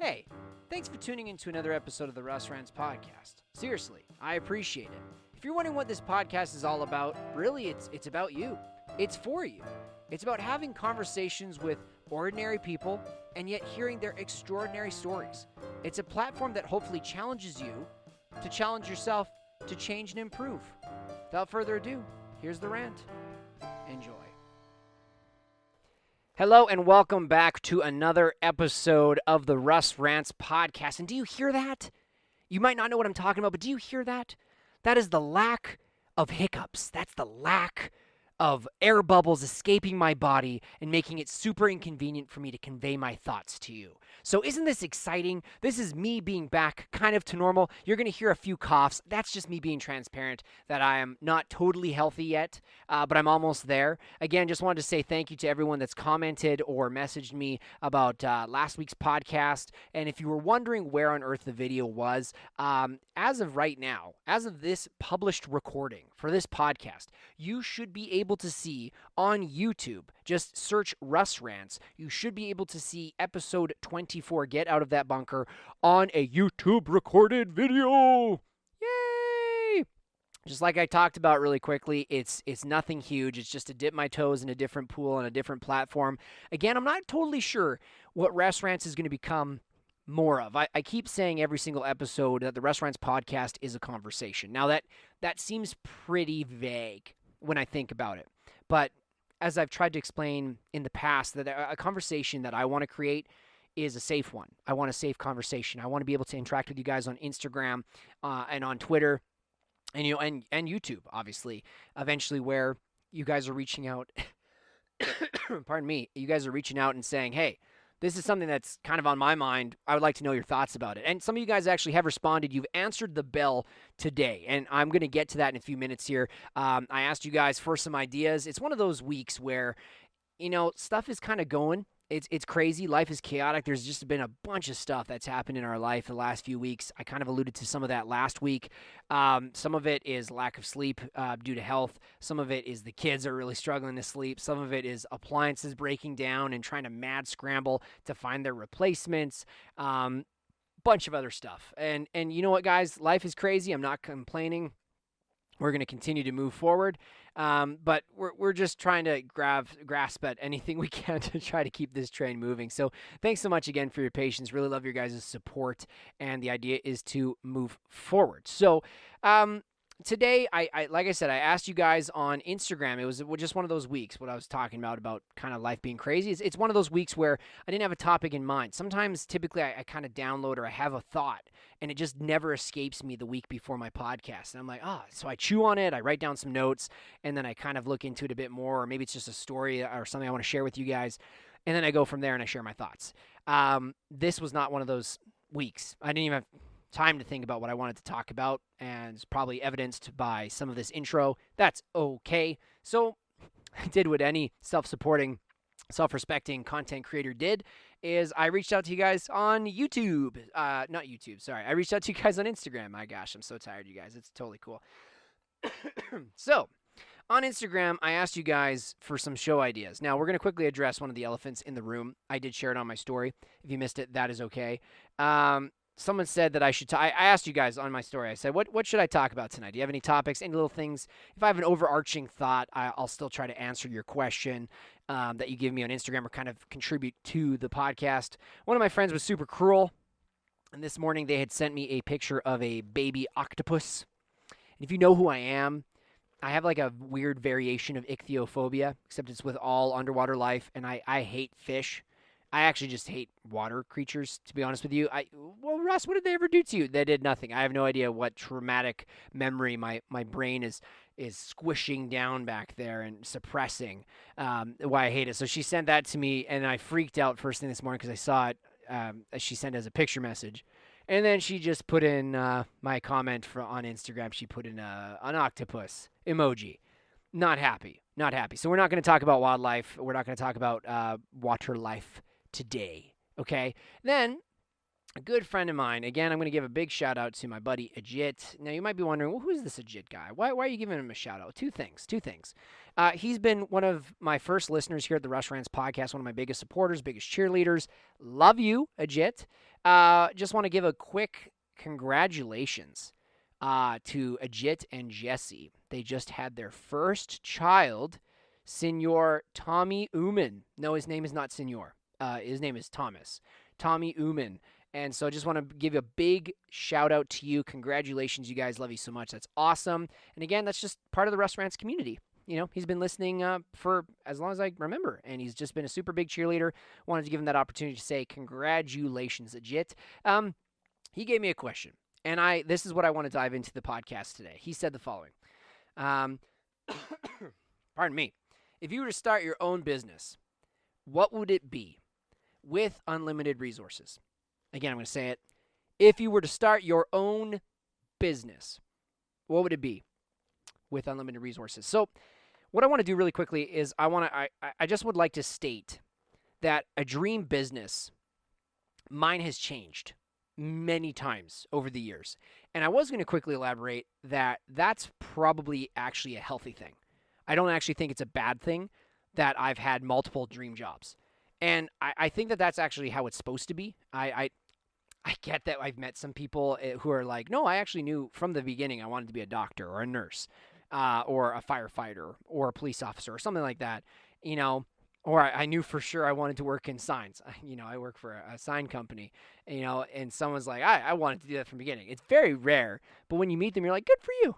Hey, thanks for tuning in to another episode of the RussRantz podcast. Seriously, I appreciate it. If you're wondering what this podcast is all about, really it's about you. It's for you. It's about having conversations with ordinary people and yet hearing their extraordinary stories. It's a platform that hopefully challenges you to challenge yourself to change and improve. Without further ado, here's the rant. Enjoy. Hello and welcome back to another episode of the RussRantz podcast. And do you hear that? You might not know what I'm talking about, but do you hear that? That is the lack of hiccups. That's the lack of air bubbles escaping my body and making it super inconvenient for me to convey my thoughts to you. So isn't this exciting? This is me being back kind of to normal. You're going to hear a few coughs. That's just me being transparent that I am not totally healthy yet, but I'm almost there. Again, just wanted to say thank you to everyone that's commented or messaged me about last week's podcast. And if you were wondering where on earth the video was, as of right now, as of this published recording for this podcast, you should be able to see on YouTube, just search RussRantz, you should be able to see episode 24, Get Out of That Bunker, on a YouTube recorded video. Yay! Just like I talked about really quickly, it's nothing huge. It's just to dip my toes in a different pool on a different platform. Again, I'm not totally sure what RussRantz is going to become more of. I keep saying every single episode that the RussRantz podcast is a conversation. Now that seems pretty vague when I think about it. But as I've tried to explain in the past, that a conversation that I want to create is a safe one. I want a safe conversation. I want to be able to interact with you guys on Instagram and on Twitter and and YouTube, obviously, eventually, where you guys are reaching out. Pardon me. You guys are reaching out and saying, hey, this is something that's kind of on my mind. I would like to know your thoughts about it. And some of you guys actually have responded. You've answered the bell today, and I'm going to get to that in a few minutes here. I asked you guys for some ideas. It's one of those weeks where, stuff is kind of going. It's crazy. Life is chaotic. There's just been a bunch of stuff that's happened in our life the last few weeks. I kind of alluded to some of that last week. Some of it is lack of sleep due to health. Some of it is the kids are really struggling to sleep. Some of it is appliances breaking down and trying to mad scramble to find their replacements. Bunch of other stuff. And you know what, guys? Life is crazy. I'm not complaining. We're going to continue to move forward, but we're just trying to grasp at anything we can to try to keep this train moving. So thanks so much again for your patience. Really love your guys' support, and the idea is to move forward. So today, I like I said, I asked you guys on Instagram. It was just one of those weeks, what I was talking about kind of life being crazy. It's one of those weeks where I didn't have a topic in mind. Sometimes, typically, I kind of download or I have a thought, and it just never escapes me the week before my podcast. And I'm like, so I chew on it, I write down some notes, and then I kind of look into it a bit more, or maybe it's just a story or something I want to share with you guys, and then I go from there and I share my thoughts. This was not one of those weeks. I didn't even have time to think about what I wanted to talk about, and it's probably evidenced by some of this intro. That's okay. So I did what any self-supporting, self-respecting content creator did, is I reached out to you guys on YouTube. Not YouTube, sorry. I reached out to you guys on Instagram. My gosh, I'm so tired, you guys. It's totally cool. So on Instagram, I asked you guys for some show ideas. Now, we're going to quickly address one of the elephants in the room. I did share it on my story. If you missed it, that is okay. Someone said that I should I asked you guys on my story. I said, what should I talk about tonight? Do you have any topics, any little things? If I have an overarching thought, I'll still try to answer your question that you give me on Instagram or kind of contribute to the podcast. One of my friends was super cruel, and this morning they had sent me a picture of a baby octopus. And if you know who I am, I have like a weird variation of ichthyophobia, except it's with all underwater life, and I hate fish. I actually just hate water creatures, to be honest with you. Well, Russ, what did they ever do to you? They did nothing. I have no idea what traumatic memory my brain is squishing down back there and suppressing why I hate it. So she sent that to me, and I freaked out first thing this morning because I saw it. She sent as a picture message. And then she just put in my comment on Instagram. She put in an octopus emoji. Not happy. Not happy. So we're not going to talk about wildlife. We're not going to talk about water life today, okay? Then, a good friend of mine, again, I'm going to give a big shout-out to my buddy Ajit. Now, you might be wondering, well, who's this Ajit guy? Why are you giving him a shout-out? Two things. He's been one of my first listeners here at the RussRantz podcast, one of my biggest supporters, biggest cheerleaders. Love you, Ajit. Just want to give a quick congratulations to Ajit and Jesse. They just had their first child, Senor Tommy Uman. No, his name is not Senor. His name is Thomas. Tommy Uman. And so I just want to give a big shout out to you. Congratulations, you guys. Love you so much. That's awesome. And again, that's just part of the RussRantz community. You know, he's been listening for as long as I remember, and he's just been a super big cheerleader. Wanted to give him that opportunity to say congratulations, Ajit. He gave me a question, and this is what I want to dive into the podcast today. He said the following. Pardon me. If you were to start your own business, what would it be with unlimited resources? Again, I'm going to say it. If you were to start your own business, what would it be with unlimited resources? So what I want to do really quickly is I just would like to state that a dream business, mine has changed many times over the years. And I was going to quickly elaborate that that's probably actually a healthy thing. I don't actually think it's a bad thing that I've had multiple dream jobs. And I think that that's actually how it's supposed to be. I get that I've met some people who are like, no, I actually knew from the beginning I wanted to be a doctor or a nurse or a firefighter or a police officer or something like that, you know, or I knew for sure I wanted to work in signs. You know, I work for a sign company, you know, and someone's like, I wanted to do that from the beginning. It's very rare, but when you meet them, you're like, good for you.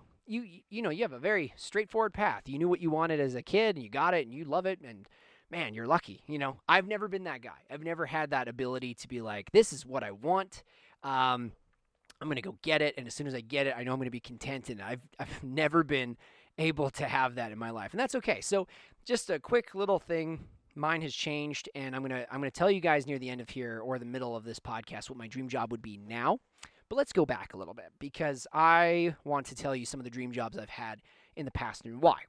You know, you have a very straightforward path. You knew what you wanted as a kid and you got it and you love it, and man, you're lucky. You know, I've never been that guy. I've never had that ability to be like, this is what I want. I'm going to go get it. And as soon as I get it, I know I'm going to be content. And I've never been able to have that in my life. And that's okay. So just a quick little thing. Mine has changed. And I'm going to tell you guys near the end of here or the middle of this podcast what my dream job would be now. But let's go back a little bit because I want to tell you some of the dream jobs I've had in the past and why.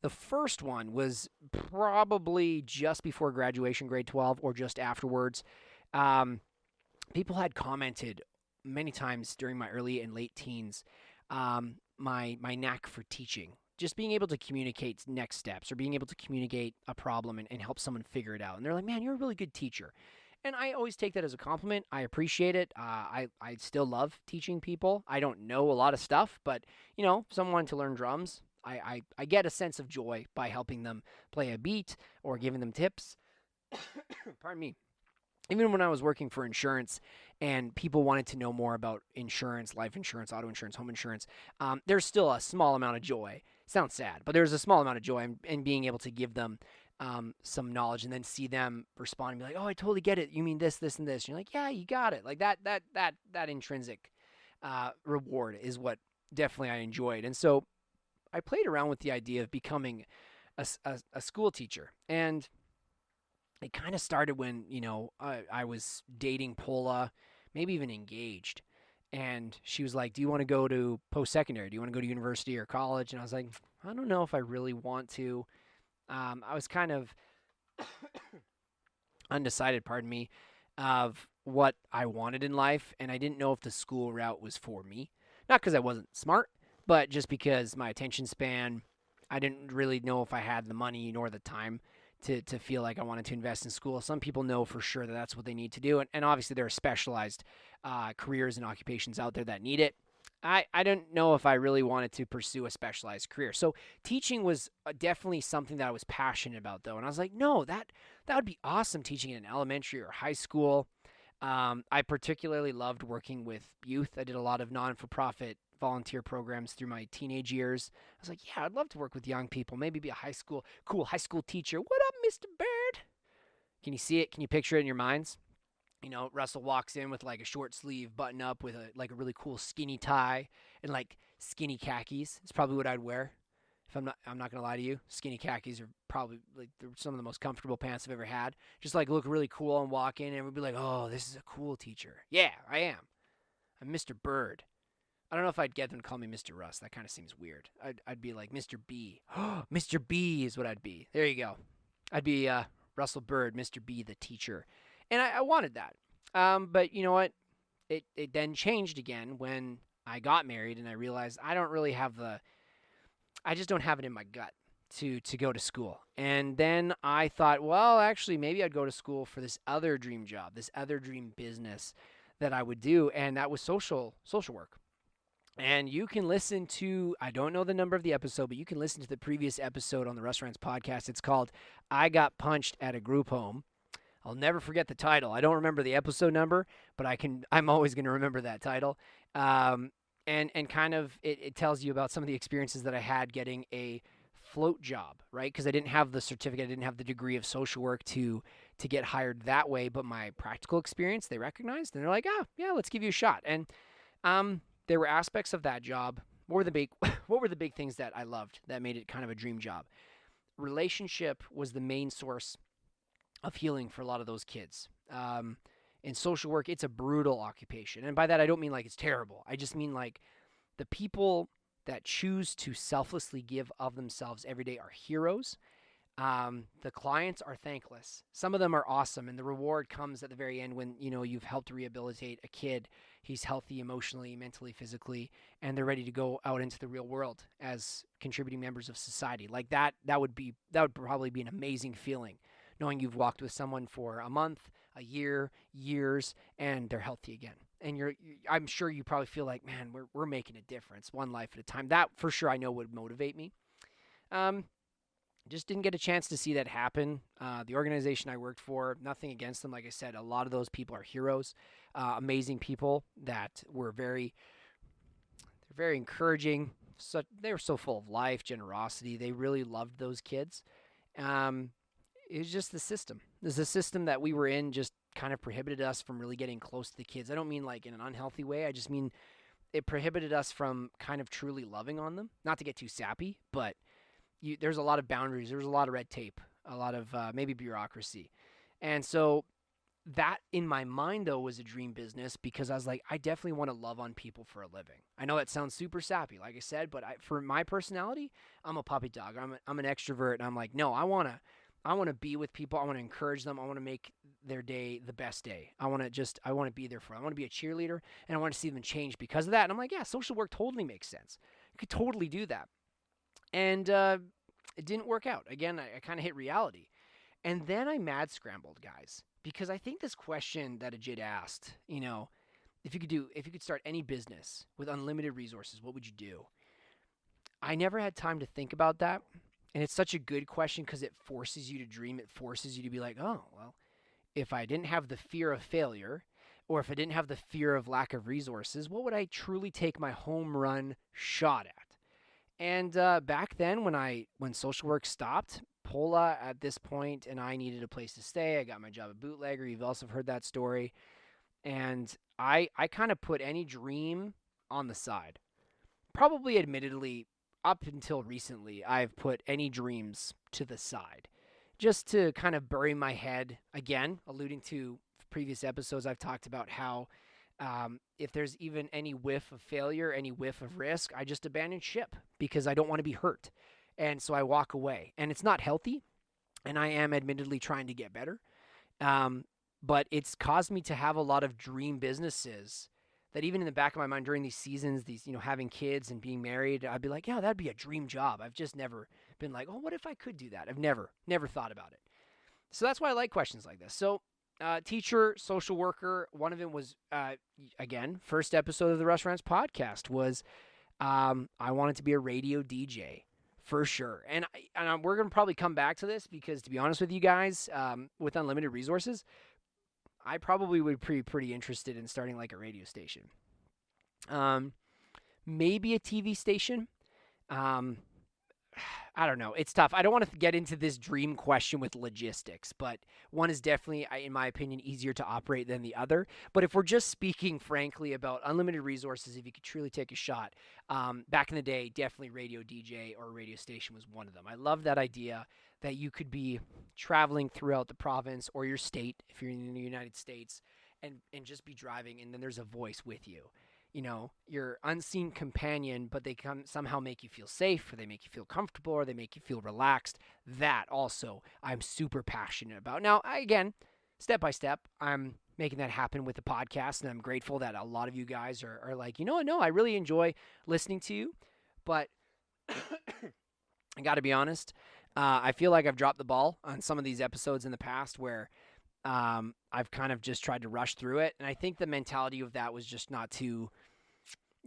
The first one was probably just before graduation, grade 12, or just afterwards. People had commented many times during my early and late teens my knack for teaching, just being able to communicate next steps or being able to communicate a problem and help someone figure it out. And they're like, man, you're a really good teacher. And I always take that as a compliment. I appreciate it. I still love teaching people. I don't know a lot of stuff, but, you know, if someone wanted to learn drums, I get a sense of joy by helping them play a beat or giving them tips. Pardon me. Even when I was working for insurance and people wanted to know more about insurance, life insurance, auto insurance, home insurance, there's still a small amount of joy. Sounds sad, but there's a small amount of joy in being able to give them some knowledge and then see them respond and be like, oh, I totally get it. You mean this, this, and this. And you're like, yeah, you got it. Like that intrinsic reward is what definitely I enjoyed. And so I played around with the idea of becoming a school teacher. And it kind of started when, you know, I was dating Paula, maybe even engaged. And she was like, do you want to go to post-secondary? Do you want to go to university or college? And I was like, I don't know if I really want to. I was kind of undecided, pardon me, of what I wanted in life. And I didn't know if the school route was for me. Not because I wasn't smart, but just because my attention span, I didn't really know if I had the money nor the time to feel like I wanted to invest in school. Some people know for sure that that's what they need to do. And obviously there are specialized careers and occupations out there that need it. I didn't know if I really wanted to pursue a specialized career. So teaching was definitely something that I was passionate about, though. And I was like, no, that would be awesome, teaching in elementary or high school. I particularly loved working with youth. I did a lot of non-for-profit volunteer programs through my teenage years. I was like, yeah, I'd love to work with young people, maybe be a cool high school teacher. What up, Mr. Bird? Can you see it? Can you picture it in your minds? You know, Russell walks in with like a short sleeve button up with a really cool skinny tie and like skinny khakis. It's probably what I'd wear. If I'm not gonna lie to you, skinny khakis are probably like some of the most comfortable pants I've ever had. Just like look really cool and walk in and we'd be like, oh, this is a cool teacher. Yeah, I am. I'm Mr. Bird. I don't know if I'd get them to call me Mr. Russ. That kind of seems weird. I'd be like Mr. B. Mr. B is what I'd be. There you go. I'd be Russell Bird, Mr. B, the teacher. And I wanted that. But you know what? It then changed again when I got married and I realized I just don't have it in my gut to go to school. And then I thought, well, actually, maybe I'd go to school for this other dream job, this other dream business that I would do, and that was social work. And you can listen to, I don't know the number of the episode, but you can listen to the previous episode on the RussRantz podcast. It's called I Got Punched at a Group Home. I'll never forget the title. I don't remember the episode number, but I'm always going to remember that title. And kind of it tells you about some of the experiences that I had getting a float job, right? Because I didn't have the certificate, I didn't have the degree of social work to get hired that way, but my practical experience they recognized, and they're like, yeah, let's give you a shot. And there were aspects of that job. What were the big things that I loved that made it kind of a dream job? Relationship was the main source of healing for a lot of those kids. In social work, it's a brutal occupation. And by that, I don't mean like it's terrible. I just mean like the people that choose to selflessly give of themselves every day are heroes. The clients are thankless. Some of them are awesome, and the reward comes at the very end when you've helped rehabilitate a kid. He's healthy emotionally, mentally, physically, and they're ready to go out into the real world as contributing members of society. Like that would probably be an amazing feeling, knowing you've walked with someone for a month, a year, years, and they're healthy again. And I'm sure you probably feel like, man, we're making a difference, one life at a time. That for sure I know would motivate me. Just didn't get a chance to see that happen. The organization I worked for, nothing against them. Like I said, a lot of those people are heroes, amazing people that were very encouraging. They were so full of life, generosity. They really loved those kids. It was just the system. There's a system that we were in just kind of prohibited us from really getting close to the kids. I don't mean like in an unhealthy way. I just mean it prohibited us from kind of truly loving on them. Not to get too sappy, but there's a lot of boundaries. There's a lot of red tape, a lot of maybe bureaucracy. And so that in my mind, though, was a dream business because I was like, I definitely want to love on people for a living. I know that sounds super sappy, like I said, but for my personality, I'm a puppy dog. I'm an extrovert, and I'm like, no, I want to be with people. I want to encourage them. I want to make their day the best day. I want to be there for them. I want to be a cheerleader, and I want to see them change because of that. And I'm like, yeah, social work totally makes sense. You could totally do that. And it didn't work out. Again, I kind of hit reality. And then I mad scrambled, guys, because I think this question that Ajit asked, if you could start any business with unlimited resources, what would you do? I never had time to think about that. And it's such a good question because it forces you to dream. It forces you to be like, oh, well, if I didn't have the fear of failure, or if I didn't have the fear of lack of resources, what would I truly take my home run shot at? And back then, when social work stopped, Paula at this point and I needed a place to stay. I got my job at Bootlegger. You've also heard that story. And I kind of put any dream on the side. Probably admittedly, up until recently, I've put any dreams to the side. Just to kind of bury my head, again, alluding to previous episodes, I've talked about how if there's even any whiff of failure, any whiff of risk, I just abandon ship because I don't want to be hurt. And so I walk away. And it's not healthy, and I am admittedly trying to get better. But it's caused me to have a lot of dream businesses that even in the back of my mind during these seasons, having kids and being married, I'd be like, yeah, that'd be a dream job. I've just never been like, oh, what if I could do that? I've never thought about it. So that's why I like questions like this. So teacher, social worker, one of them was, again, first episode of the RussRantz podcast was I wanted to be a radio DJ for sure. And we're going to probably come back to this because, to be honest with you guys, with unlimited resources, I probably would be pretty interested in starting like a radio station. Maybe a TV station. I don't know. It's tough. I don't want to get into this dream question with logistics, but one is definitely, in my opinion, easier to operate than the other. But if we're just speaking frankly about unlimited resources, if you could truly take a shot, back in the day, definitely radio DJ or radio station was one of them. I love that idea that you could be traveling throughout the province or your state, if you're in the United States, and just be driving, and then there's a voice with you. Your unseen companion, but they somehow make you feel safe, or they make you feel comfortable, or they make you feel relaxed. That also I'm super passionate about. Now, again, step by step, I'm making that happen with the podcast, and I'm grateful that a lot of you guys are like, no, I really enjoy listening to you, but I got to be honest, I feel like I've dropped the ball on some of these episodes in the past where I've kind of just tried to rush through it. And I think the mentality of that was just not to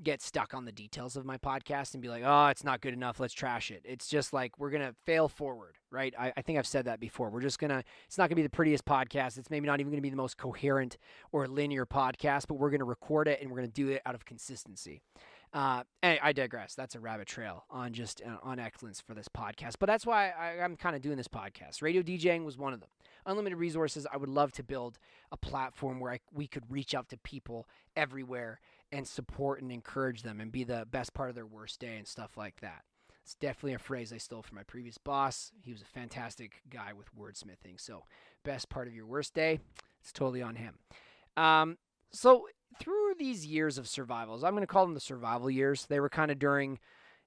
get stuck on the details of my podcast and be like, oh, it's not good enough, let's trash it. It's just like we're going to fail forward, right? I think I've said that before. It's not going to be the prettiest podcast. It's maybe not even going to be the most coherent or linear podcast, but we're going to record it and we're going to do it out of consistency. And I digress. That's a rabbit trail on just on excellence for this podcast. But that's why I'm kind of doing this podcast. Radio DJing was one of them. Unlimited resources. I would love to build a platform where we could reach out to people everywhere and support and encourage them and be the best part of their worst day and stuff like that. It's definitely a phrase I stole from my previous boss. He was a fantastic guy with wordsmithing. So best part of your worst day, it's totally on him. So through these years of survivals, I'm going to call them the survival years. They were kind of during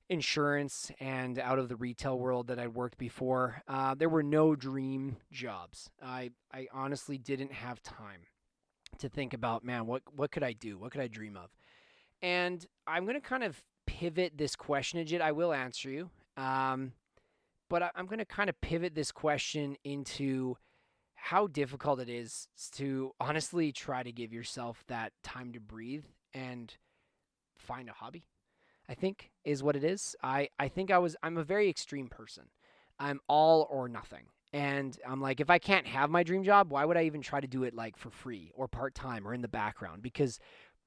insurance and out of the retail world that I'd worked before. There were no dream jobs. I honestly didn't have time to think about, man, what could I do? What could I dream of? And I'm going to kind of pivot this question, Ajit. I will answer you. But I'm going to kind of pivot this question into how difficult it is to honestly try to give yourself that time to breathe and find a hobby, I think is what it is. I think I'm a very extreme person. I'm all or nothing. And I'm like, if I can't have my dream job, why would I even try to do it like for free or part-time or in the background? Because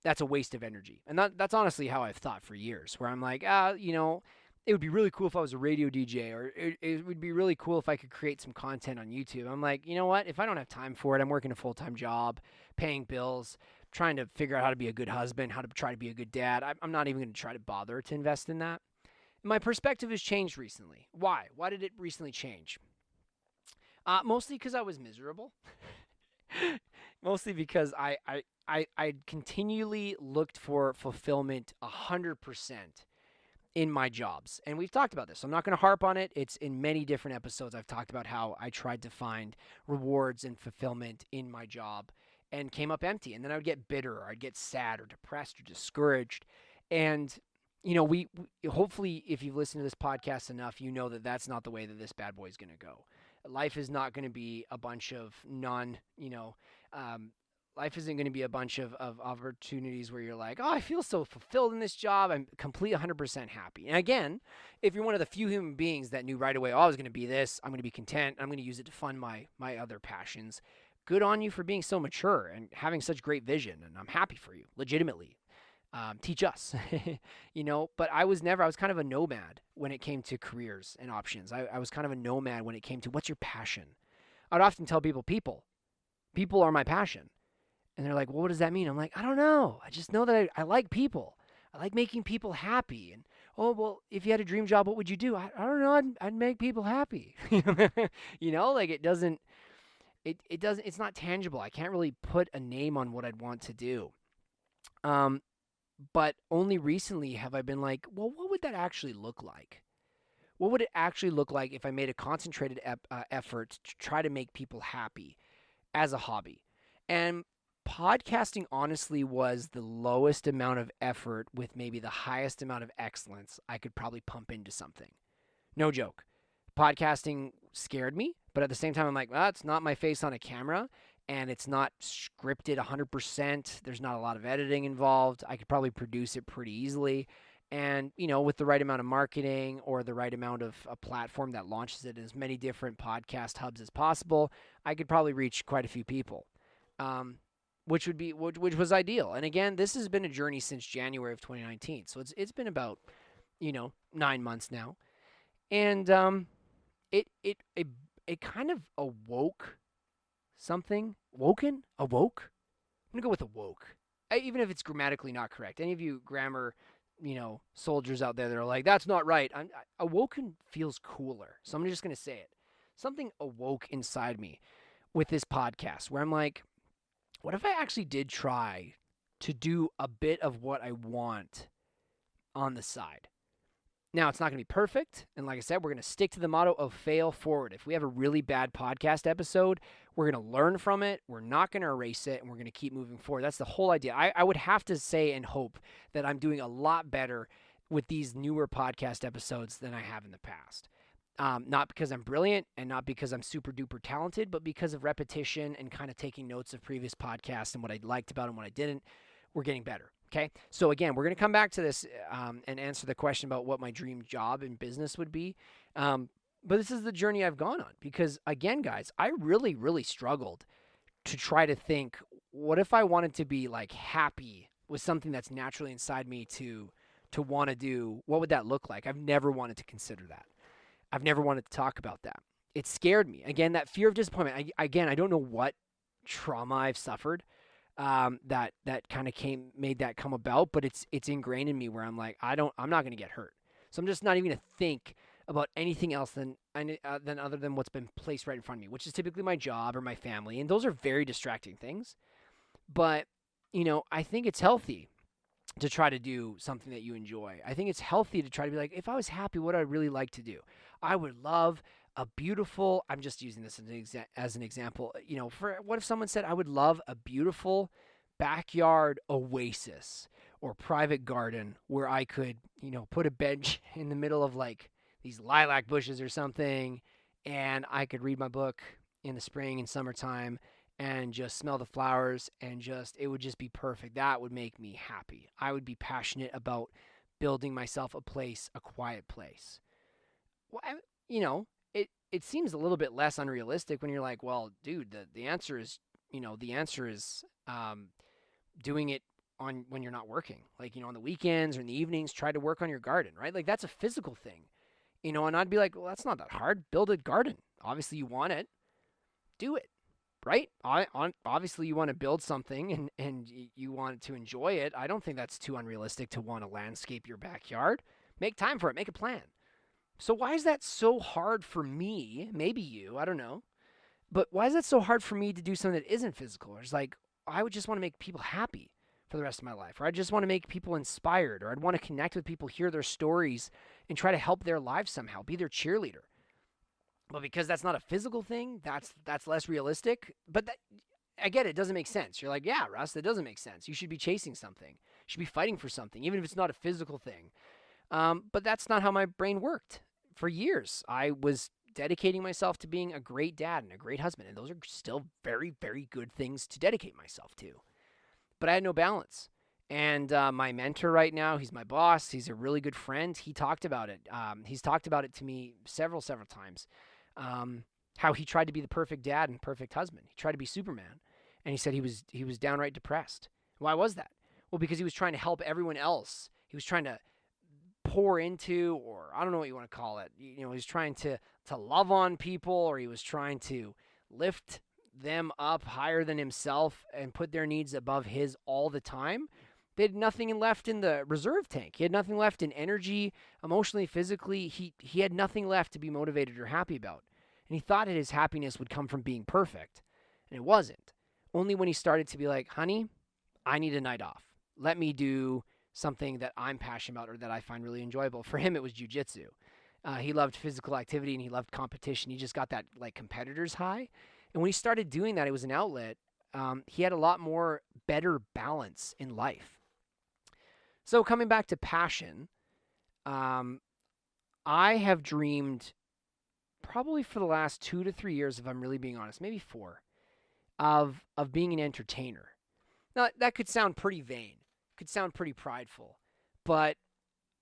that's a waste of energy. And that's honestly how I've thought for years, where I'm like, it would be really cool if I was a radio DJ, or it would be really cool if I could create some content on YouTube. I'm like, you know what? If I don't have time for it, I'm working a full-time job, paying bills, trying to figure out how to be a good husband, how to try to be a good dad. I'm not even going to try to bother to invest in that. My perspective has changed recently. Why? Why did it recently change? Mostly because I was miserable. Mostly because I continually looked for fulfillment 100% in my jobs. And we've talked about this, so I'm not going to harp on it. It's in many different episodes I've talked about how I tried to find rewards and fulfillment in my job and came up empty. And then I would get bitter, or I'd get sad or depressed or discouraged. And we hopefully, if you've listened to this podcast enough, you know that that's not the way that this bad boy is going to go. Life is not going to be a bunch of life isn't going to be a bunch of opportunities where you're like, oh, I feel so fulfilled in this job. I'm complete 100% happy. And again, if you're one of the few human beings that knew right away, oh, I was going to be this, I'm going to be content, I'm going to use it to fund my other passions, good on you for being so mature and having such great vision. And I'm happy for you, legitimately. Teach us, but I was kind of a nomad when it came to careers and options. I was kind of a nomad when it came to what's your passion. I'd often tell people are my passion. And they're like, well, what does that mean? I'm like, I don't know. I just know that I like people. I like making people happy. And, oh, well, if you had a dream job, what would you do? I don't know. I'd make people happy. Like it doesn't, it's not tangible. I can't really put a name on what I'd want to do. But only recently have I been like, well, what would that actually look like? What would it actually look like if I made a concentrated effort to try to make people happy as a hobby? And podcasting honestly was the lowest amount of effort with maybe the highest amount of excellence I could probably pump into something. No joke. Podcasting scared me, but at the same time, I'm like, well, it's not my face on a camera. And it's not scripted 100%. There's not a lot of editing involved. I could probably produce it pretty easily. And, with the right amount of marketing or the right amount of a platform that launches it in as many different podcast hubs as possible, I could probably reach quite a few people, which was ideal. And again, this has been a journey since January of 2019. So it's been about, 9 months now. And it kind of awoke something. Awoke? I'm going to go with awoke. Even if it's grammatically not correct. Any of you grammar, soldiers out there that are like, that's not right. Awoken feels cooler. So I'm just going to say it. Something awoke inside me with this podcast where I'm like, what if I actually did try to do a bit of what I want on the side? Now, it's not going to be perfect. And like I said, we're going to stick to the motto of fail forward. If we have a really bad podcast episode, we're going to learn from it. We're not going to erase it, and we're going to keep moving forward. That's the whole idea. I would have to say and hope that I'm doing a lot better with these newer podcast episodes than I have in the past. Not because I'm brilliant and not because I'm super duper talented, but because of repetition and kind of taking notes of previous podcasts and what I liked about them, what I didn't. We're getting better. Okay. So again, we're going to come back to this and answer the question about what my dream job in business would be. But this is the journey I've gone on because, again, guys, I really, really struggled to try to think, what if I wanted to be like happy with something that's naturally inside me to want to do? What would that look like? I've never wanted to consider that. I've never wanted to talk about that. It scared me. Again, that fear of disappointment. I don't know what trauma I've suffered that kind of made that come about, but it's ingrained in me where I'm like, I'm not going to get hurt. So I'm just not even going to think about anything else than other than what's been placed right in front of me, which is typically my job or my family. And those are very distracting things. But, I think it's healthy to try to do something that you enjoy. I think it's healthy to try to be like, if I was happy, what would I really like to do? I would love a beautiful, I'm just using this as an example, for what if someone said, I would love a beautiful backyard oasis or private garden where I could, put a bench in the middle of like these lilac bushes or something, and I could read my book in the spring and summertime and just smell the flowers and it would just be perfect. That would make me happy. I would be passionate about building myself a quiet place. Well, it seems a little bit less unrealistic when you're like, well, dude, the answer is doing it when you're not working, like, on the weekends or in the evenings, try to work on your garden, right? Like that's a physical thing, and I'd be like, well, that's not that hard. Build a garden. Obviously you want it, do it, right? Obviously you want to build something and you want to enjoy it. I don't think that's too unrealistic to want to landscape your backyard. Make time for it, make a plan. So why is that so hard for me? Maybe you, I don't know. But why is that so hard for me to do something that isn't physical? It's like, I would just want to make people happy for the rest of my life, or I just want to make people inspired, or I'd want to connect with people, hear their stories, and try to help their lives somehow, be their cheerleader. But because that's not a physical thing, that's less realistic. But I get it, doesn't make sense. You're like, yeah, Russ, that doesn't make sense. You should be chasing something. You should be fighting for something, even if it's not a physical thing. But that's not how my brain worked. For years, I was dedicating myself to being a great dad and a great husband, and those are still very, very good things to dedicate myself to. But I had no balance. And my mentor right now, he's my boss. He's a really good friend. He talked about it. He's talked about it to me several times. How he tried to be the perfect dad and perfect husband. He tried to be Superman, and he said he was downright depressed. Why was that? Well, because he was trying to help everyone else. He was trying to pour into, or I don't know what you want to call it. He was trying to love on people, or he was trying to lift them up higher than himself and put their needs above his all the time. They had nothing left in the reserve tank. He had nothing left in energy, emotionally, physically. He had nothing left to be motivated or happy about. And he thought that his happiness would come from being perfect. And it wasn't. Only when he started to be like, honey, I need a night off. Let me do something that I'm passionate about or that I find really enjoyable. For him, it was jiu-jitsu. He loved physical activity and he loved competition. He just got that like competitor's high. And when he started doing that, it was an outlet. He had a lot more better balance in life. So coming back to passion, I have dreamed probably for the last 2 to 3 years, if I'm really being honest, maybe 4, of being an entertainer. Now, that could sound pretty vain, could sound pretty prideful, but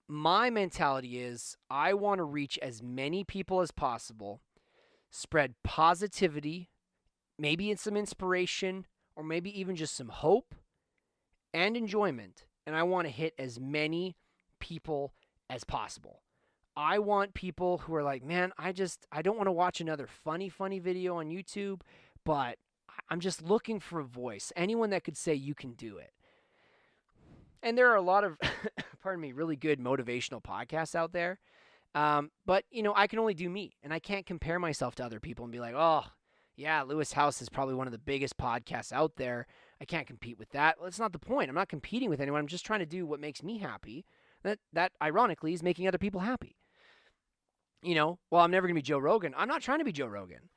my mentality is I want to reach as many people as possible, spread positivity, maybe some inspiration, or maybe even just some hope and enjoyment, and I want to hit as many people as possible. I want people who are like, man, I don't want to watch another funny video on YouTube, but I'm just looking for a voice. Anyone that could say you can do it. And there are a lot of, really good motivational podcasts out there. But, I can only do me, and I can't compare myself to other people and be like, oh, yeah, Lewis House is probably one of the biggest podcasts out there. I can't compete with that. Well, that's not the point. I'm not competing with anyone. I'm just trying to do what makes me happy. That ironically is making other people happy. Well, I'm never going to be Joe Rogan. I'm not trying to be Joe Rogan.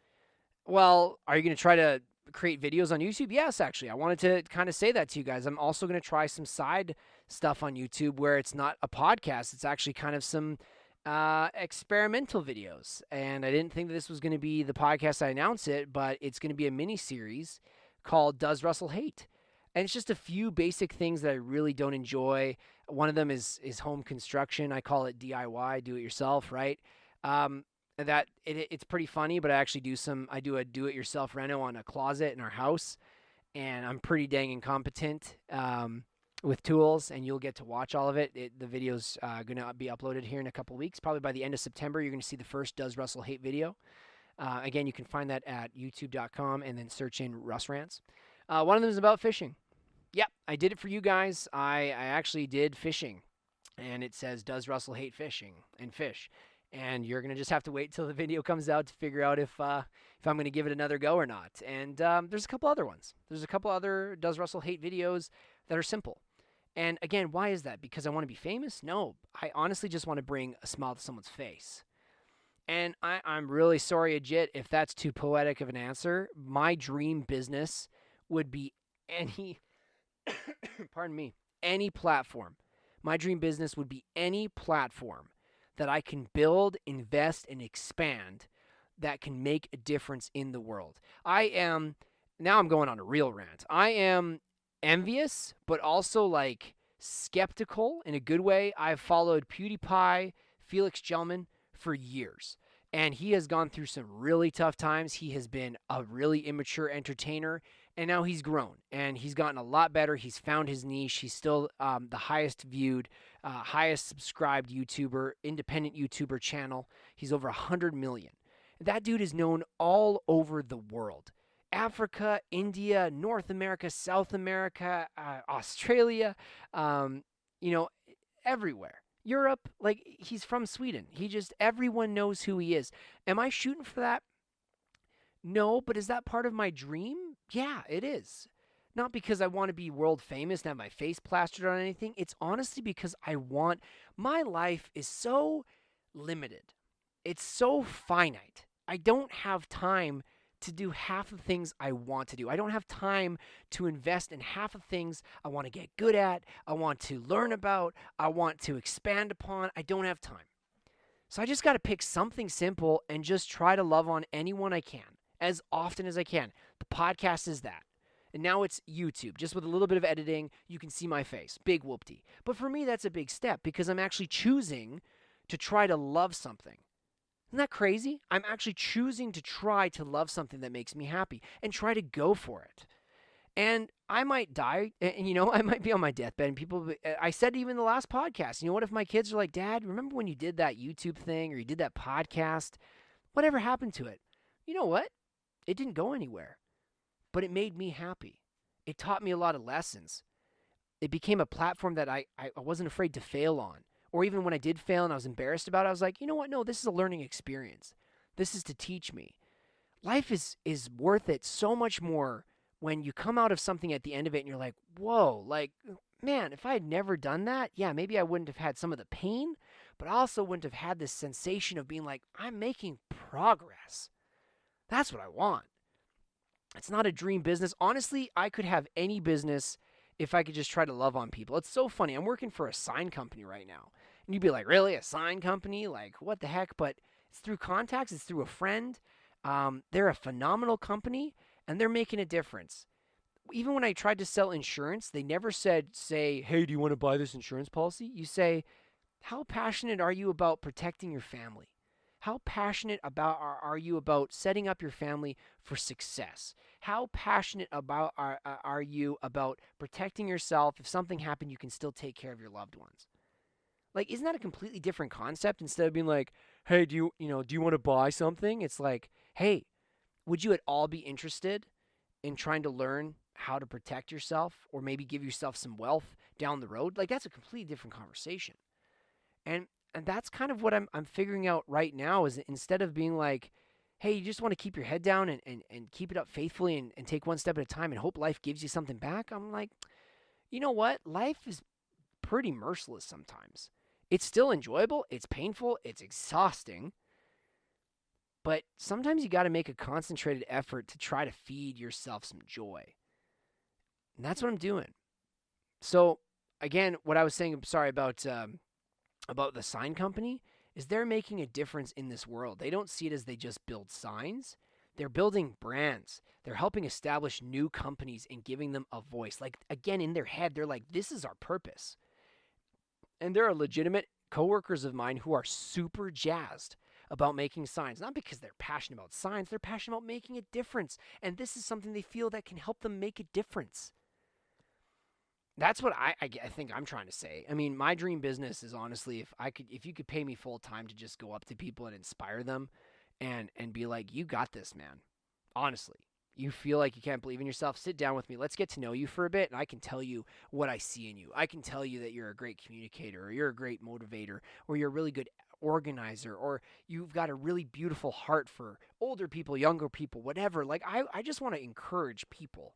Well, are you going to try to create videos on YouTube? Yes, actually. I wanted to kind of say that to you guys. I'm also going to try some side stuff on YouTube where it's not a podcast. It's actually kind of some Experimental videos. And I didn't think that this was going to be the podcast I announce it, but it's going to be a mini series called Does Russell Hate? And it's just a few basic things that I really don't enjoy. One of them is home construction. I call it DIY, do it yourself, right? It's pretty funny, but I do a do it yourself reno on a closet in our house, and I'm pretty dang incompetent with tools, and you'll get to watch all of it. The video's going to be uploaded here in a couple weeks. Probably by the end of September, you're going to see the first Does Russell Hate video. Again, you can find that at youtube.com and then search in RussRantz. One of them is about fishing. Yep, I did it for you guys. I actually did fishing, and it says, Does Russell hate fishing and fish? And you're going to just have to wait till the video comes out to figure out if I'm going to give it another go or not. And there's a couple other ones. There's a couple other Does Russell Hate videos that are simple. And again, why is that? Because I want to be famous? No, I honestly just want to bring a smile to someone's face. And I'm really sorry, Ajit, if that's too poetic of an answer. My dream business would be any, pardon me, any platform. My dream business would be any platform that I can build, invest, and expand that can make a difference in the world. Now I'm going on a real rant. I am envious, but also like skeptical in a good way. I've followed PewDiePie, Felix Gelman for years, and he has gone through some really tough times. He has been a really immature entertainer, and now he's grown and he's gotten a lot better. He's found his niche. He's still the highest viewed, highest subscribed YouTuber, independent YouTuber channel. He's over 100 million. That dude is known all over the world. Africa, India, North America, South America, Australia, everywhere. Europe, like he's from Sweden. Everyone knows who he is. Am I shooting for that? No, but is that part of my dream? Yeah, it is. Not because I want to be world famous and have my face plastered on anything. It's honestly because my life is so limited. It's so finite. I don't have time to do half the things I want to do. I don't have time to invest in half of things I want to get good at, I want to learn about, I want to expand upon. I don't have time. So I just got to pick something simple and just try to love on anyone I can as often as I can. The podcast is that. And now it's YouTube. Just with a little bit of editing, you can see my face. Big whoopty. But for me, that's a big step because I'm actually choosing to try to love something. Isn't that crazy? I'm actually choosing to try to love something that makes me happy and try to go for it. And I might die, and I might be on my deathbed, and I said even in the last podcast, what if my kids are like, Dad, remember when you did that YouTube thing or you did that podcast? Whatever happened to it? You know what? It didn't go anywhere, but it made me happy. It taught me a lot of lessons. It became a platform that I wasn't afraid to fail on. Or even when I did fail and I was embarrassed about it, I was like, you know what? No, this is a learning experience. This is to teach me. Life is worth it so much more when you come out of something at the end of it and you're like, whoa, like, man, if I had never done that, yeah, maybe I wouldn't have had some of the pain, but I also wouldn't have had this sensation of being like, I'm making progress. That's what I want. It's not a dream business. Honestly, I could have any business if I could just try to love on people. It's so funny. I'm working for a sign company right now. And you'd be like, really? A sign company? Like, what the heck? But it's through contacts. It's through a friend. They're a phenomenal company, and they're making a difference. Even when I tried to sell insurance, they never say, hey, do you want to buy this insurance policy? You say, how passionate are you about protecting your family? How passionate are you about setting up your family for success? How passionate are you about protecting yourself? If something happened, you can still take care of your loved ones. Like, isn't that a completely different concept? Instead of being like, hey, do you want to buy something? It's like, hey, would you at all be interested in trying to learn how to protect yourself or maybe give yourself some wealth down the road? Like, that's a completely different conversation. And that's kind of what I'm figuring out right now is instead of being like, hey, you just want to keep your head down and keep it up faithfully and take one step at a time and hope life gives you something back. I'm like, you know what? Life is pretty merciless sometimes. It's still enjoyable. It's painful. It's exhausting. But sometimes you got to make a concentrated effort to try to feed yourself some joy. And that's what I'm doing. So, again, what I was saying, I'm sorry, about the sign company is they're making a difference in this world. They don't see it as they just build signs. They're building brands. They're helping establish new companies and giving them a voice. Like, again, in their head, they're like, this is our purpose. And there are legitimate coworkers of mine who are super jazzed about making signs. Not because they're passionate about signs, they're passionate about making a difference. And this is something they feel that can help them make a difference. That's what I think I'm trying to say. I mean, my dream business is honestly, if you could pay me full time to just go up to people and inspire them and be like, you got this, man. Honestly, you feel like you can't believe in yourself, sit down with me. Let's get to know you for a bit, and I can tell you what I see in you. I can tell you that you're a great communicator, or you're a great motivator, or you're a really good organizer, or you've got a really beautiful heart for older people, younger people, whatever. Like, I just want to encourage people.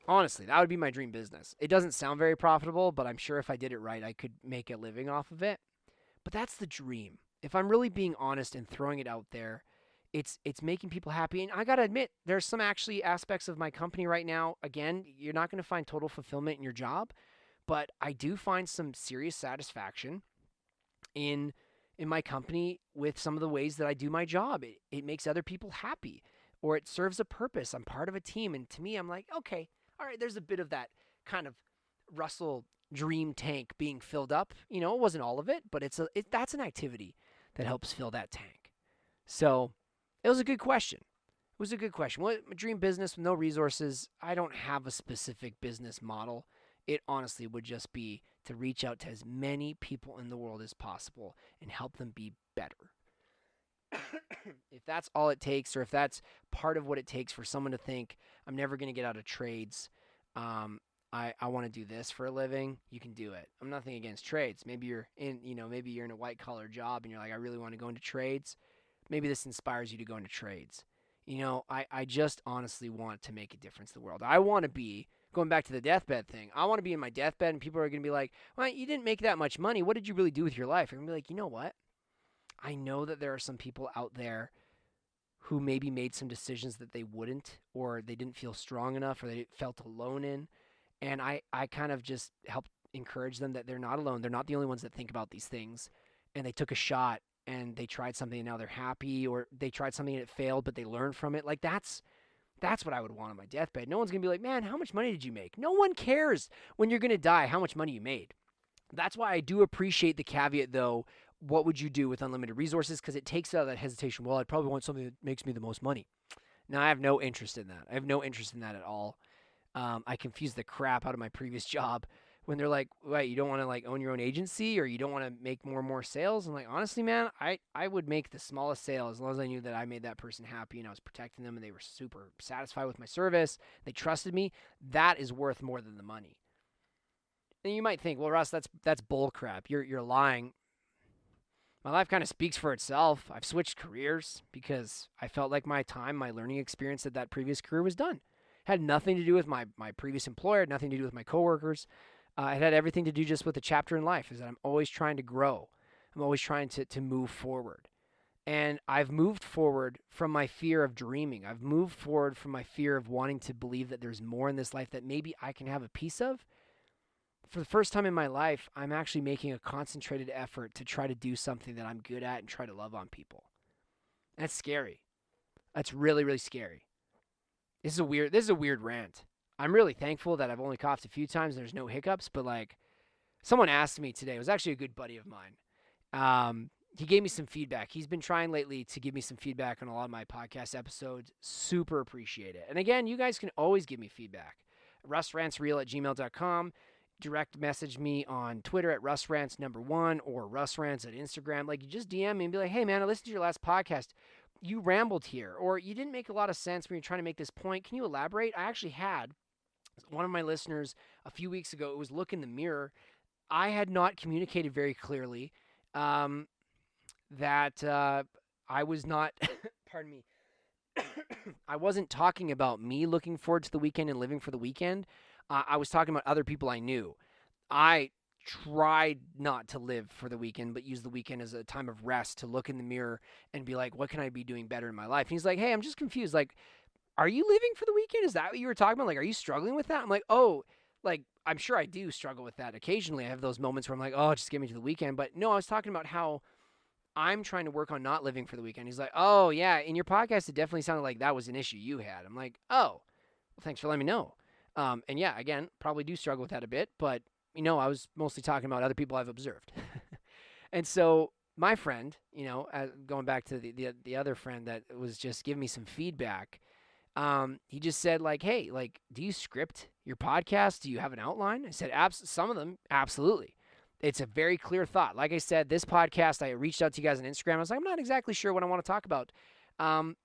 Honestly, that would be my dream business. It doesn't sound very profitable, but I'm sure if I did it right, I could make a living off of it. But that's the dream. If I'm really being honest and throwing it out there, it's making people happy. And I got to admit, there's some actually aspects of my company right now. Again, you're not going to find total fulfillment in your job, but I do find some serious satisfaction in my company with some of the ways that I do my job. It makes other people happy, or it serves a purpose. I'm part of a team, and to me, I'm like, okay, all right, there's a bit of that kind of Russell dream tank being filled up. You know, it wasn't all of it, but that's an activity that helps fill that tank. So it was a good question. It was a good question. What dream business with no resources? I don't have a specific business model. It honestly would just be to reach out to as many people in the world as possible and help them be better. If that's all it takes, or if that's part of what it takes for someone to think, I'm never going to get out of trades, I want to do this for a living, you can do it. I'm nothing against trades. Maybe you're in a white collar job and you're like, I really want to go into trades. Maybe this inspires you to go into trades. You know, I just honestly want to make a difference in the world. I want to be, going back to the deathbed thing, I want to be in my deathbed and people are going to be like, well, you didn't make that much money. What did you really do with your life? I'm going to be like, you know what? I know that there are some people out there who maybe made some decisions that they wouldn't, or they didn't feel strong enough, or they felt alone in. And I kind of just helped encourage them that they're not alone. They're not the only ones that think about these things. And they took a shot and they tried something and now they're happy, or they tried something and it failed, but they learned from it. Like that's what I would want on my deathbed. No one's going to be like, man, how much money did you make? No one cares when you're going to die how much money you made. That's why I do appreciate the caveat, though. What would you do with unlimited resources? Because it takes out that hesitation. Well, I'd probably want something that makes me the most money. Now, I have no interest in that. I have no interest in that at all. I confused the crap out of my previous job when they're like, wait, you don't want to like own your own agency, or you don't want to make more and more sales? I'm like, honestly, man, I would make the smallest sale as long as I knew that I made that person happy and I was protecting them and they were super satisfied with my service. They trusted me. That is worth more than the money. And you might think, well, Russ, that's bull crap. You're lying. My life kind of speaks for itself. I've switched careers because I felt like my learning experience at that previous career was done. It had nothing to do with my previous employer, had nothing to do with my coworkers. It had everything to do just with the chapter in life, is that I'm always trying to grow. I'm always trying to move forward. And I've moved forward from my fear of dreaming. I've moved forward from my fear of wanting to believe that there's more in this life that maybe I can have a piece of. For the first time in my life, I'm actually making a concentrated effort to try to do something that I'm good at and try to love on people. That's scary. That's really, really scary. This is a weird rant. I'm really thankful that I've only coughed a few times and there's no hiccups, but like someone asked me today, it was actually a good buddy of mine. He gave me some feedback. He's been trying lately to give me some feedback on a lot of my podcast episodes. Super appreciate it. And again, you guys can always give me feedback. RussRantzReal@gmail.com. Direct message me on Twitter at RussRantz1 or RussRantz at Instagram. Like, you just DM me and be like, hey man, I listened to your last podcast. You rambled here, or you didn't make a lot of sense when you're trying to make this point. Can you elaborate? I actually had one of my listeners a few weeks ago. It was look in the mirror. I had not communicated very clearly that I was not, pardon me, I wasn't talking about me looking forward to the weekend and living for the weekend. I was talking about other people I knew. I tried not to live for the weekend, but use the weekend as a time of rest to look in the mirror and be like, what can I be doing better in my life? And he's like, hey, I'm just confused. Like, are you living for the weekend? Is that what you were talking about? Like, are you struggling with that? I'm like, oh, like, I'm sure I do struggle with that occasionally. I have those moments where I'm like, oh, just get me to the weekend. But no, I was talking about how I'm trying to work on not living for the weekend. He's like, oh, yeah, in your podcast, it definitely sounded like that was an issue you had. I'm like, oh, well, thanks for letting me know. And yeah, again, probably do struggle with that a bit, but, I was mostly talking about other people I've observed. And so my friend, going back to the other friend that was just giving me some feedback, he just said, like, hey, like, do you script your podcast? Do you have an outline? I said, some of them, absolutely. It's a very clear thought. Like I said, this podcast, I reached out to you guys on Instagram. I was like, I'm not exactly sure what I want to talk about. And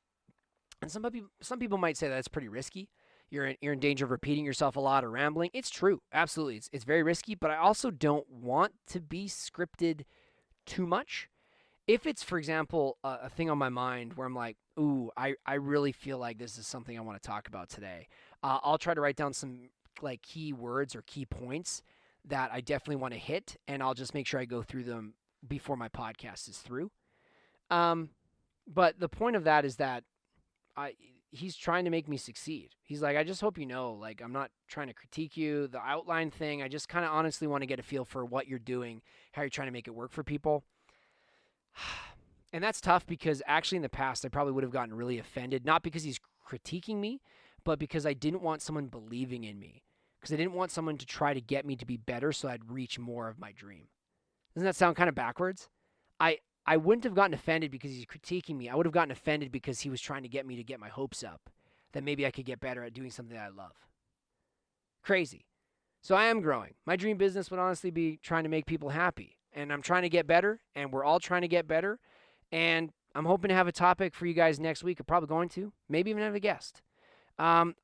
some people might say that's pretty risky. You're in danger of repeating yourself a lot or rambling. It's true. Absolutely. It's very risky, but I also don't want to be scripted too much. If it's, for example, a thing on my mind where I'm like, ooh, I really feel like this is something I want to talk about today, I'll try to write down some like key words or key points that I definitely want to hit, and I'll just make sure I go through them before my podcast is through. But the point of that is that he's trying to make me succeed. He's like, I just hope you know, like, I'm not trying to critique you. The outline thing, I just kind of honestly want to get a feel for what you're doing, how you're trying to make it work for people. And that's tough because actually in the past, I probably would have gotten really offended, not because he's critiquing me, but because I didn't want someone believing in me, because I didn't want someone to try to get me to be better so I'd reach more of my dream. Doesn't that sound kind of backwards? I wouldn't have gotten offended because he's critiquing me. I would have gotten offended because he was trying to get me to get my hopes up, that maybe I could get better at doing something that I love. Crazy. So I am growing. My dream business would honestly be trying to make people happy. And I'm trying to get better, and we're all trying to get better. And I'm hoping to have a topic for you guys next week. I'm probably going to. Maybe even have a guest. Trying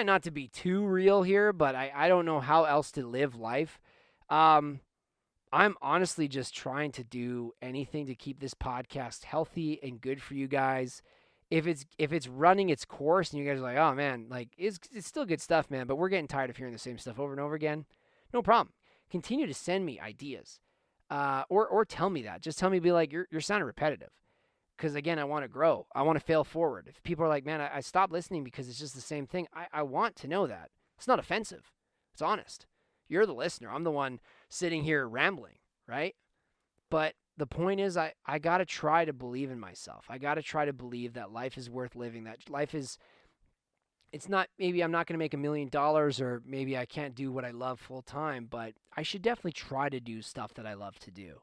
not to be too real here, but I don't know how else to live life. I'm honestly just trying to do anything to keep this podcast healthy and good for you guys. If it's running its course and you guys are like, oh man, like it's still good stuff, man, but we're getting tired of hearing the same stuff over and over again, no problem. Continue to send me ideas, or tell me that. Just tell me, be like, you're sounding repetitive. Because again, I want to grow. I want to fail forward. If people are like, man, I stopped listening because it's just the same thing, I want to know that. It's not offensive. It's honest. You're the listener. I'm the one sitting here rambling, right? But the point is, I got to try to believe in myself. I got to try to believe that life is worth living, that life is, it's not, maybe I'm not going to make $1 million, or maybe I can't do what I love full time, but I should definitely try to do stuff that I love to do.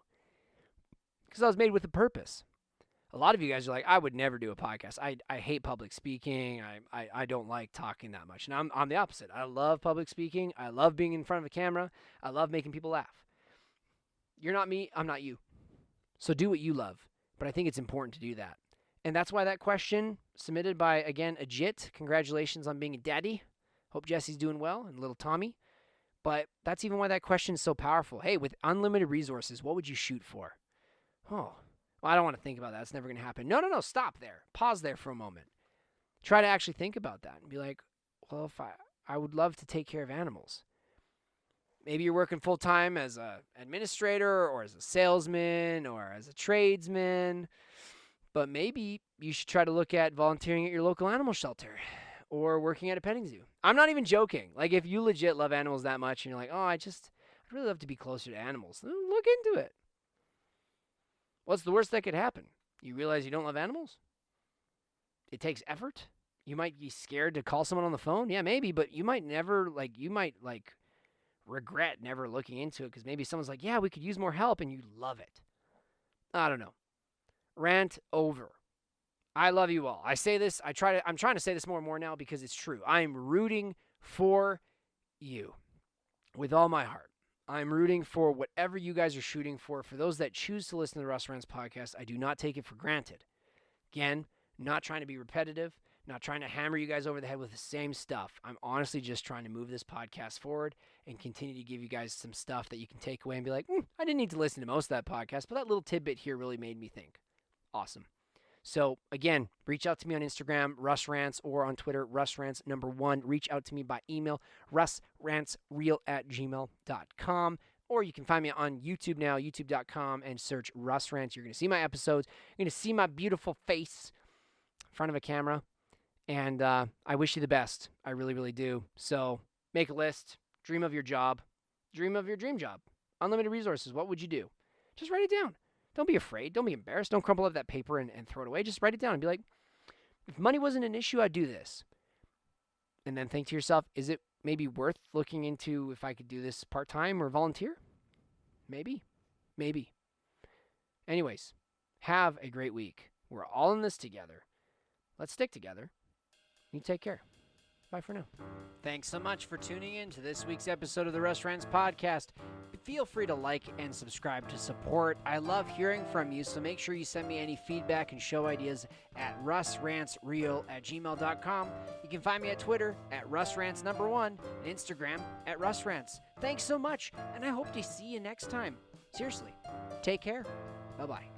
Because I was made with a purpose. A lot of you guys are like, I would never do a podcast. I hate public speaking. I don't like talking that much. And I'm the opposite. I love public speaking. I love being in front of a camera. I love making people laugh. You're not me. I'm not you. So do what you love. But I think it's important to do that. And that's why that question submitted by, again, Ajit. Congratulations on being a daddy. Hope Jesse's doing well, and little Tommy. But that's even why that question is so powerful. Hey, with unlimited resources, what would you shoot for? Oh, well, I don't want to think about that. It's never going to happen. No. Stop there. Pause there for a moment. Try to actually think about that and be like, well, if I would love to take care of animals. Maybe you're working full-time as an administrator or as a salesman or as a tradesman, but maybe you should try to look at volunteering at your local animal shelter or working at a petting zoo. I'm not even joking. Like, if you legit love animals that much and you're like, oh, I'd really love to be closer to animals, then look into it. What's the worst that could happen? You realize you don't love animals? It takes effort. You might be scared to call someone on the phone. Yeah, maybe, but you might regret never looking into it because maybe someone's like, yeah, we could use more help, and you love it. I don't know. Rant over. I love you all. I say this, I'm trying to say this more and more now because it's true. I'm rooting for you with all my heart. I'm rooting for whatever you guys are shooting for. For those that choose to listen to the RussRantz podcast, I do not take it for granted. Again, not trying to be repetitive, not trying to hammer you guys over the head with the same stuff. I'm honestly just trying to move this podcast forward and continue to give you guys some stuff that you can take away and be like, I didn't need to listen to most of that podcast, but that little tidbit here really made me think. Awesome. So, again, reach out to me on Instagram, RussRantz, or on Twitter, RussRantz1. Reach out to me by email, RussRantzReal@gmail.com. Or you can find me on YouTube now, youtube.com, and search RussRantz. You're going to see my episodes. You're going to see my beautiful face in front of a camera. And I wish you the best. I really, really do. So, make a list. Dream of your job. Dream of your dream job. Unlimited resources. What would you do? Just write it down. Don't be afraid. Don't be embarrassed. Don't crumple up that paper and throw it away. Just write it down and be like, if money wasn't an issue, I'd do this. And then think to yourself, is it maybe worth looking into if I could do this part-time or volunteer? Maybe. Maybe. Anyways, have a great week. We're all in this together. Let's stick together. You take care. Bye for now. Thanks so much for tuning in to this week's episode of the RussRantz podcast. Feel free to like and subscribe to support. I love hearing from you, so make sure you send me any feedback and show ideas at russrantzreal@gmail.com. You can find me at Twitter at RussRantz1 and Instagram at RussRantz. Thanks so much, and I hope to see you next time. Seriously, take care. Bye-bye.